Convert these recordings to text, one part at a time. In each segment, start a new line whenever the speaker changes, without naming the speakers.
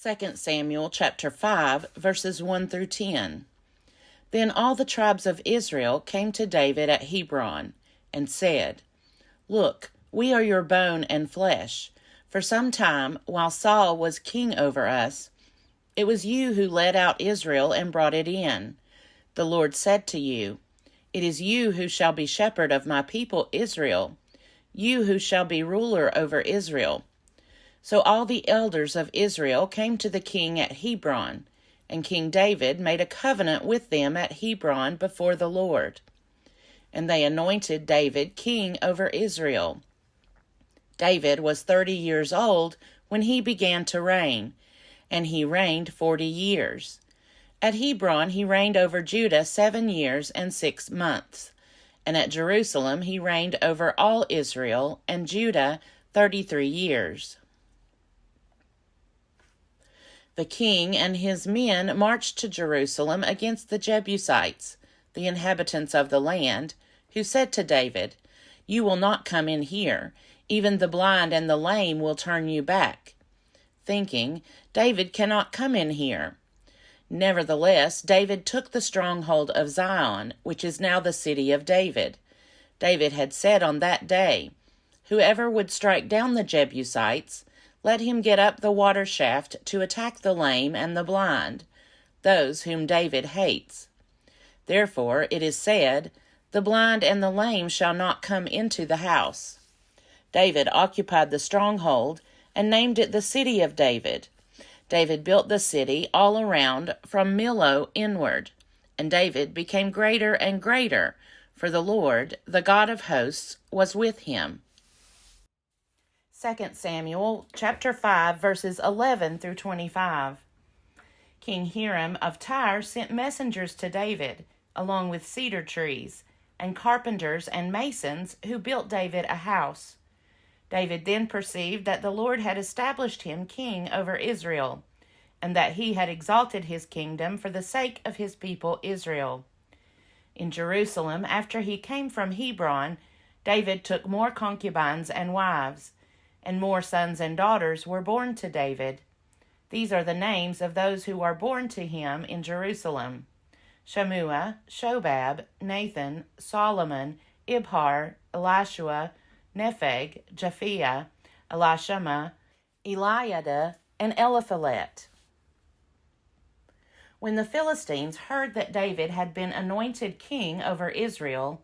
2 Samuel chapter 5, verses 1 through 10. Then all the tribes of Israel came to David at Hebron and said, "Look, we are your bone and flesh. For some time, while Saul was king over us, it was you who led out Israel and brought it in. The Lord said to you, 'It is you who shall be shepherd of my people Israel, you who shall be ruler over Israel.' So all the elders of Israel came to the king at Hebron, and King David made a covenant with them at Hebron before the Lord. And they anointed David king over Israel. David was 30 years old when he began to reign, and he reigned 40 years. At Hebron he reigned over Judah 7 years and 6 months, and at Jerusalem he reigned over all Israel and Judah 33 years. The king and his men marched to Jerusalem against the Jebusites, the inhabitants of the land, who said to David, "You will not come in here. Even the blind and the lame will turn you back," thinking, "David cannot come in here." Nevertheless, David took the stronghold of Zion, which is now the city of David. David had said on that day, "Whoever would strike down the Jebusites, let him get up the water shaft to attack the lame and the blind, those whom David hates." Therefore it is said, "The blind and the lame shall not come into the house." David occupied the stronghold and named it the city of David. David built the city all around from Millo inward, and David became greater and greater, for the Lord, the God of hosts, was with him. 2 Samuel chapter 5, verses 11 through 25. King Hiram of Tyre sent messengers to David, along with cedar trees, and carpenters and masons who built David a house. David then perceived that the Lord had established him king over Israel, and that he had exalted his kingdom for the sake of his people Israel. In Jerusalem, after he came from Hebron, David took more concubines and wives, and more sons and daughters were born to David. These are the names of those who are born to him in Jerusalem: Shammua, Shobab, Nathan, Solomon, Ibhar, Elishua, Nepheg, Japhiah, Elishama, Eliada, and Eliphalet. When the Philistines heard that David had been anointed king over Israel,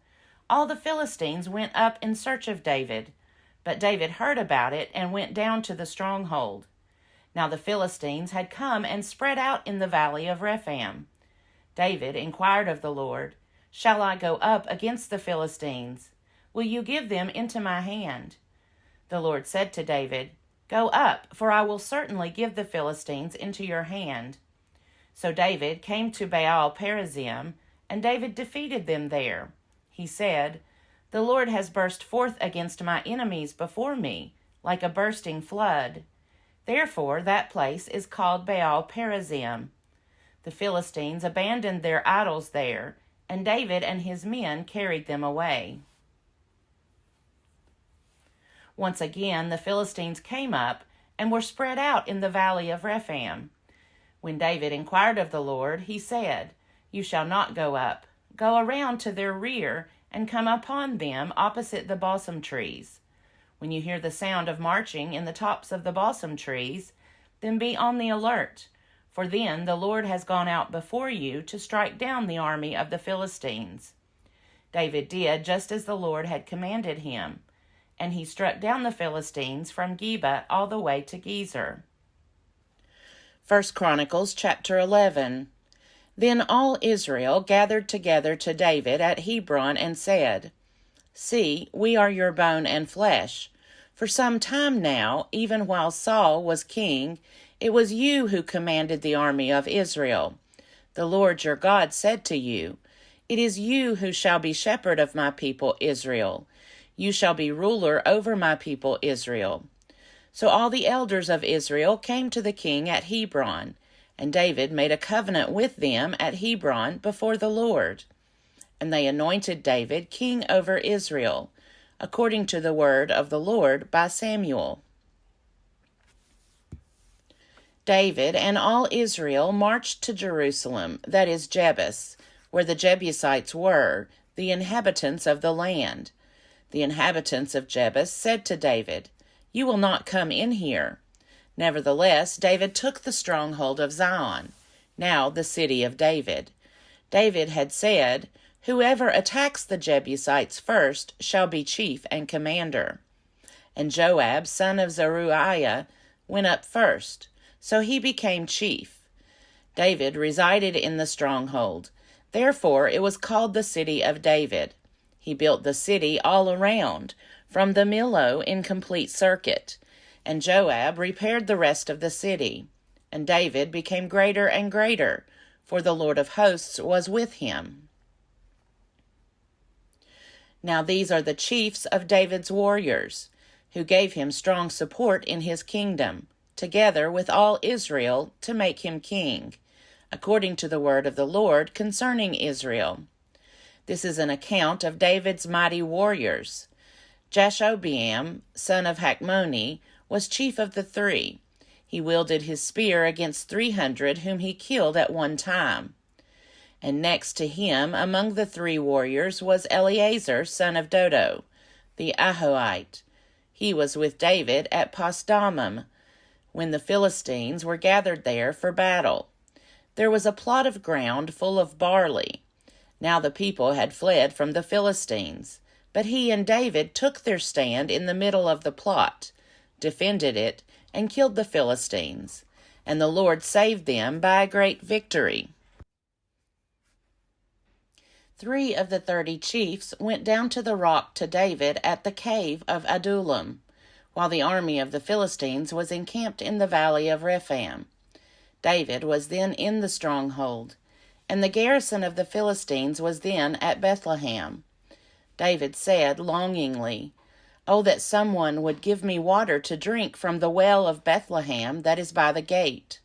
all the Philistines went up in search of David. But David heard about it and went down to the stronghold. Now the Philistines had come and spread out in the valley of Rephaim. David inquired of the Lord, "Shall I go up against the Philistines? Will you give them into my hand?" The Lord said to David, "Go up, for I will certainly give the Philistines into your hand." So David came to Baal Perazim, and David defeated them there. He said, "The Lord has burst forth against my enemies before me, like a bursting flood." Therefore that place is called Baal Perazim. The Philistines abandoned their idols there, and David and his men carried them away. Once again the Philistines came up and were spread out in the valley of Rephaim. When David inquired of the Lord, he said, "You shall not go up. Go around to their rear and come upon them opposite the balsam trees. When you hear the sound of marching in the tops of the balsam trees, then be on the alert, for then the Lord has gone out before you to strike down the army of the Philistines." David did just as the Lord had commanded him, and he struck down the Philistines from Geba all the way to Gezer. 1 Chronicles chapter 11. Then all Israel gathered together to David at Hebron and said, "See, we are your bone and flesh. For some time now, even while Saul was king, it was you who commanded the army of Israel. The Lord your God said to you, 'It is you who shall be shepherd of my people Israel. You shall be ruler over my people Israel.' So all the elders of Israel came to the king at Hebron, and David made a covenant with them at Hebron before the Lord. And they anointed David king over Israel, according to the word of the Lord by Samuel. David and all Israel marched to Jerusalem, that is Jebus, where the Jebusites were, the inhabitants of the land. The inhabitants of Jebus said to David, "You will not come in here." Nevertheless, David took the stronghold of Zion, now the city of David. David had said, "Whoever attacks the Jebusites first shall be chief and commander." And Joab, son of Zeruiah, went up first, so he became chief. David resided in the stronghold. Therefore it was called the city of David. He built the city all around, from the Millo in complete circuit. And Joab repaired the rest of the city. And David became greater and greater, for the Lord of hosts was with him. Now these are the chiefs of David's warriors, who gave him strong support in his kingdom, together with all Israel, to make him king, according to the word of the Lord concerning Israel. This is an account of David's mighty warriors. Jashobeam, son of Hachmoni, was chief of the 3. He wielded his spear against 300 whom he killed at one time. And next to him among the 3 warriors was Eleazar, son of Dodo, the Ahohite. He was with David at Pasdammim, when the Philistines were gathered there for battle. There was a plot of ground full of barley. Now the people had fled from the Philistines, but he and David took their stand in the middle of the plot, defended it, and killed the Philistines, and the Lord saved them by a great victory. 3 of the 30 chiefs went down to the rock to David at the cave of Adullam, while the army of the Philistines was encamped in the valley of Rephaim. David was then in the stronghold, and the garrison of the Philistines was then at Bethlehem. David said longingly, "Oh, that someone would give me water to drink from the well of Bethlehem that is by the gate."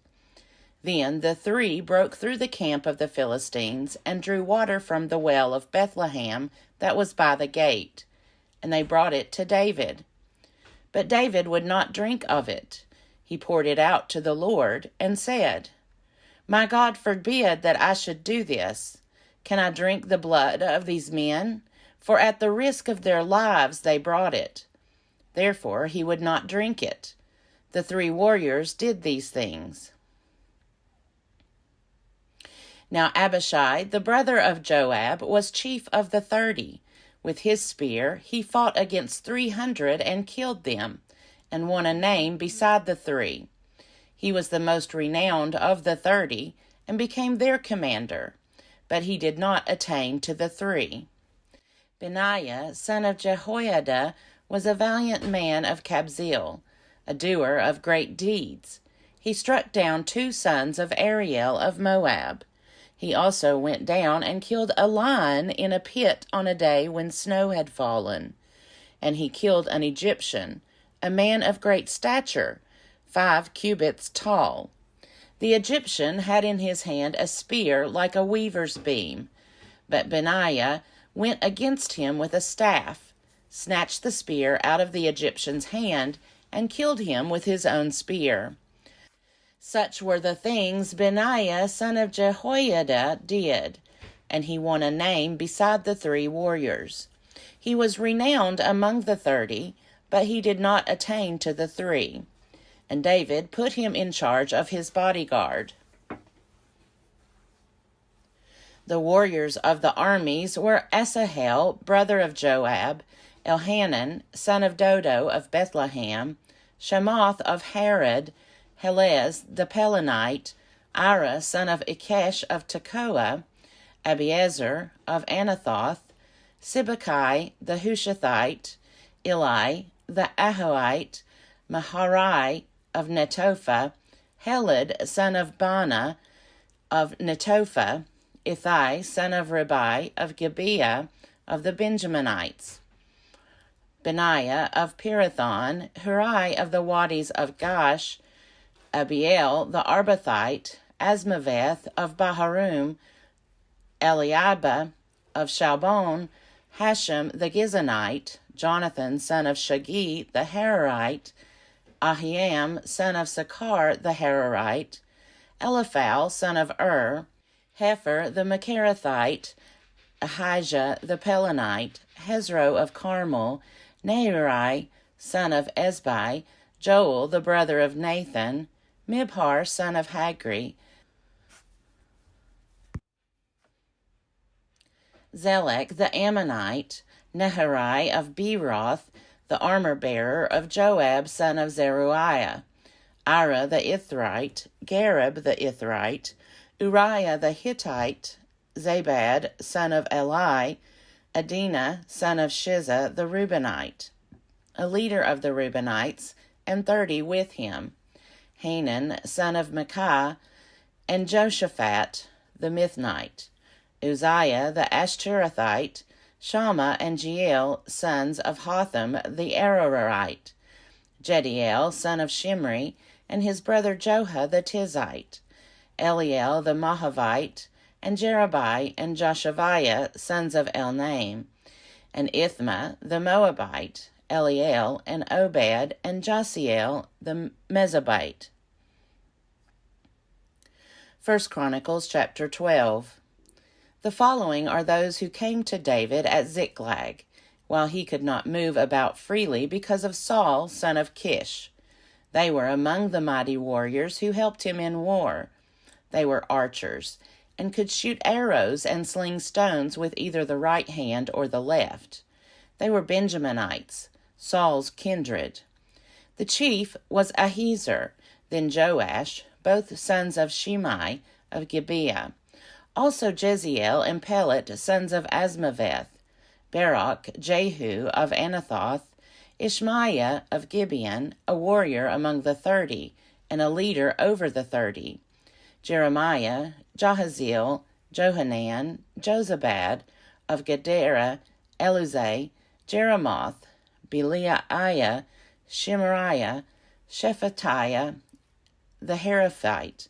Then the 3 broke through the camp of the Philistines and drew water from the well of Bethlehem that was by the gate, and they brought it to David. But David would not drink of it. He poured it out to the Lord and said, "My God forbid that I should do this. Can I drink the blood of these men? For at the risk of their lives they brought it." Therefore he would not drink it. The 3 warriors did these things. Now Abishai, the brother of Joab, was chief of the 30. With his spear he fought against 300 and killed them, and won a name beside the 3. He was the most renowned of the 30, and became their commander, but he did not attain to the 3. Benaiah, son of Jehoiada, was a valiant man of Kabzeel, a doer of great deeds. He struck down 2 sons of Ariel of Moab. He also went down and killed a lion in a pit on a day when snow had fallen. And he killed an Egyptian, a man of great stature, 5 cubits tall. The Egyptian had in his hand a spear like a weaver's beam. But Benaiah went against him with a staff, snatched the spear out of the Egyptian's hand, and killed him with his own spear. Such were the things Benaiah, son of Jehoiada, did, and he won a name beside the 3 warriors. He was renowned among the 30, but he did not attain to the 3. And David put him in charge of his bodyguard. The warriors of the armies were Asahel, brother of Joab, Elhanan, son of Dodo of Bethlehem, Shemoth of Harod, Helez the Pelonite, Ira, son of Ikesh of Tekoa, Abiezer of Anathoth, Sibbecai the Hushathite, Eli the Ahohite, Maharai of Netophah, Heled, son of Bana of Netophah, Ithai, son of Ribai of Gibeah of the Benjaminites, Benaiah of Pirathon, Hurai of the Wadis of Gash, Abiel the Arbathite, Asmaveth of Baharum, Eliabah of Shalbon, Hashem the Gizonite, Jonathan son of Shagi the Hararite, Ahiam, son of Sakar the Hararite, Eliphal, son of Hefer the Macherathite, Ahijah the Pelonite, Hezro of Carmel, Nehuri, son of Ezbai, Joel the brother of Nathan, Mibhar, son of Hagri, Zelek the Ammonite, Neharai of Beeroth, the armor-bearer of Joab, son of Zeruiah, Ira the Ithrite, Gareb the Ithrite, Uriah the Hittite, Zabad, son of Eli, Adina, son of Shiza the Reubenite, a leader of the Reubenites, and 30 with him, Hanan, son of Micah, and Joshaphat the Mithnite, Uzziah the Ashtorethite, Shammah and Jeiel, sons of Hotham the Ararite, Jediel, son of Shimri, and his brother Joha the Tizite, Eliel the Mahavite, and Jerubai and Joshaviah, sons of Elnaim, and Ithma the Moabite, Eliel and Obed and Jasiel the Mezabite. 1 Chronicles chapter 12. The following are those who came to David at Ziklag, while he could not move about freely because of Saul, son of Kish. They were among the mighty warriors who helped him in war. They were archers, and could shoot arrows and sling stones with either the right hand or the left. They were Benjaminites, Saul's kindred. The chief was Ahiezer, then Joash, both sons of Shimei of Gibeah. Also Jeziel and Pelet, sons of Asmaveth, Barak, Jehu of Anathoth, Ishmaiah of Gibeon, a warrior among the 30, and a leader over the 30, Jeremiah, Jahaziel, Johanan, Jozabad of Gedera, Eluzai, Jeremoth, Beliaiah, Shemariah, Shephatiah, the Heraphite,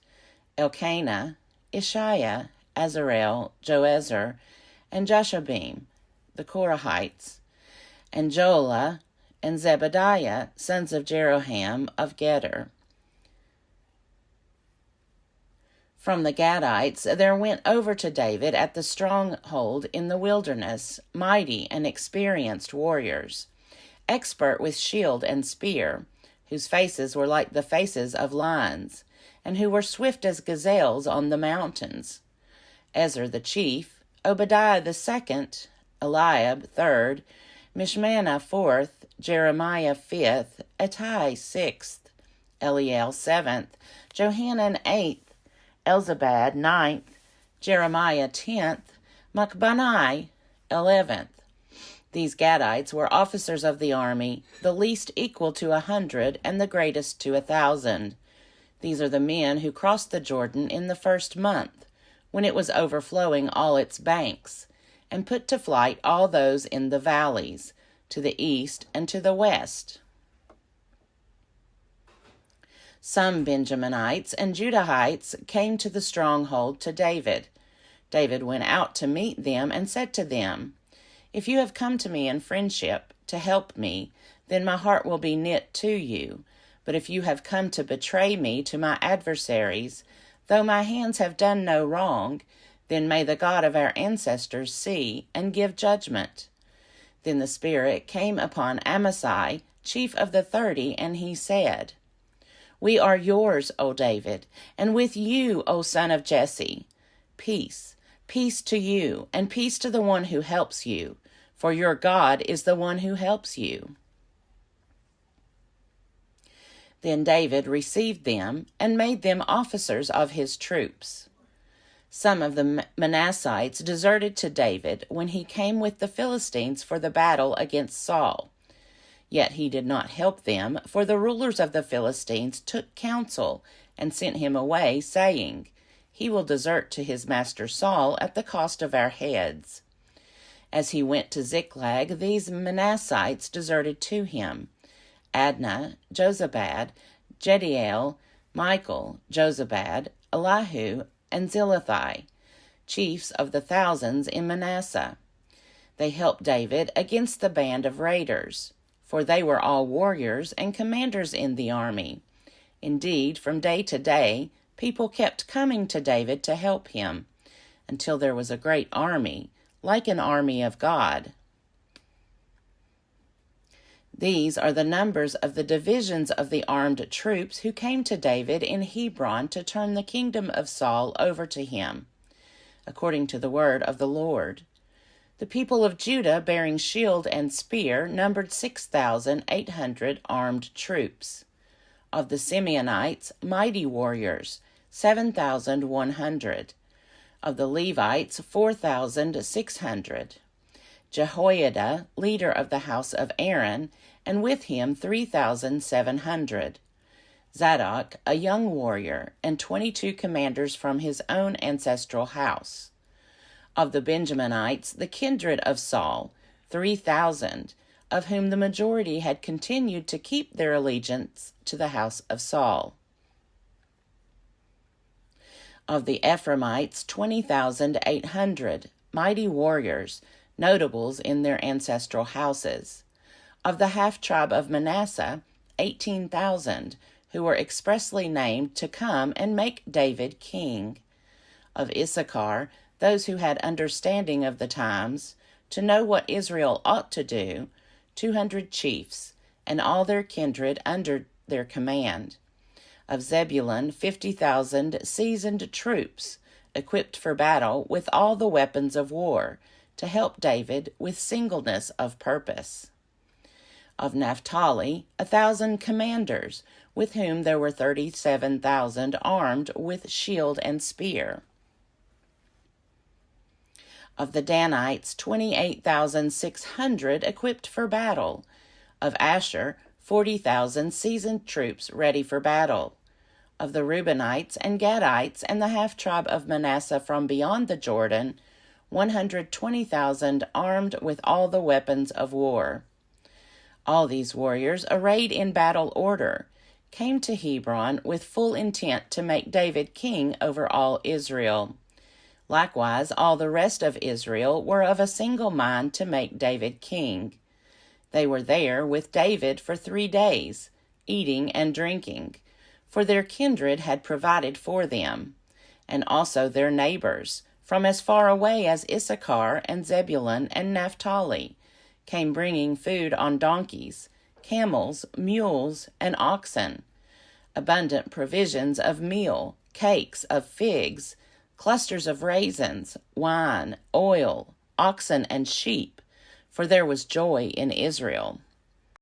Elkanah, Ishiah, Azarel, Joezer, and Jashabim, the Korahites, and Joelah, and Zebadiah, sons of Jeroham of Geder. From the Gadites there went over to David at the stronghold in the wilderness mighty and experienced warriors, expert with shield and spear, whose faces were like the faces of lions, and who were swift as gazelles on the mountains. Ezer the chief, Obadiah the second, Eliab third, Mishmannah fourth, Jeremiah fifth, Attai sixth, Eliel seventh, Johanan eighth, Elzabad ninth, Jeremiah 10th, Machbanai 11th. These Gadites were officers of the army, the least equal to 100 and the greatest to 1,000. These are the men who crossed the Jordan in the first month, when it was overflowing all its banks, and put to flight all those in the valleys, to the east and to the west. Some Benjaminites and Judahites came to the stronghold to David. David went out to meet them and said to them, "If you have come to me in friendship to help me, then my heart will be knit to you. But if you have come to betray me to my adversaries, though my hands have done no wrong, then may the God of our ancestors see and give judgment." Then the Spirit came upon Amasai, chief of the 30, and he said, "We are yours, O David, and with you, O son of Jesse. Peace, peace to you, and peace to the one who helps you, for your God is the one who helps you." Then David received them and made them officers of his troops. Some of the Manassites deserted to David when he came with the Philistines for the battle against Saul. Yet he did not help them, for the rulers of the Philistines took counsel and sent him away, saying, "He will desert to his master Saul at the cost of our heads." As he went to Ziklag, these Manassites deserted to him: Adnah, Jozabad, Jediel, Michael, Jozabad, Elihu, and Zilithai, chiefs of the thousands in Manasseh. They helped David against the band of raiders. for they were all warriors and commanders in the army. Indeed, from day to day, people kept coming to David to help him, until there was a great army, like an army of God. These are the numbers of the divisions of the armed troops who came to David in Hebron to turn the kingdom of Saul over to him, according to the word of the Lord. The people of Judah, bearing shield and spear, numbered 6,800 armed troops. Of the Simeonites, mighty warriors, 7,100. Of the Levites, 4,600. Jehoiada, leader of the house of Aaron, and with him 3,700. Zadok, a young warrior, and 22 commanders from his own ancestral house. Of the Benjaminites, the kindred of Saul, 3,000, of whom the majority had continued to keep their allegiance to the house of Saul. Of the Ephraimites, 20,800, mighty warriors, notables in their ancestral houses. Of the half-tribe of Manasseh, 18,000, who were expressly named to come and make David king. Of Issachar, those who had understanding of the times, to know what Israel ought to do, 200 chiefs, and all their kindred under their command. Of Zebulun, 50,000 seasoned troops, equipped for battle with all the weapons of war, to help David with singleness of purpose. Of Naphtali, 1,000 commanders, with whom there were 37,000 armed with shield and spear. Of the Danites, 28,600 equipped for battle. Of Asher, 40,000 seasoned troops ready for battle. Of the Reubenites and Gadites and the half-tribe of Manasseh from beyond the Jordan, 120,000 armed with all the weapons of war. All these warriors, arrayed in battle order, came to Hebron with full intent to make David king over all Israel. Likewise, all the rest of Israel were of a single mind to make David king. They were there with David for 3 days, eating and drinking, for their kindred had provided for them, and also their neighbors, from as far away as Issachar and Zebulun and Naphtali, came bringing food on donkeys, camels, mules, and oxen, abundant provisions of meal, cakes of figs, clusters of raisins, wine, oil, oxen, and sheep, for there was joy in Israel.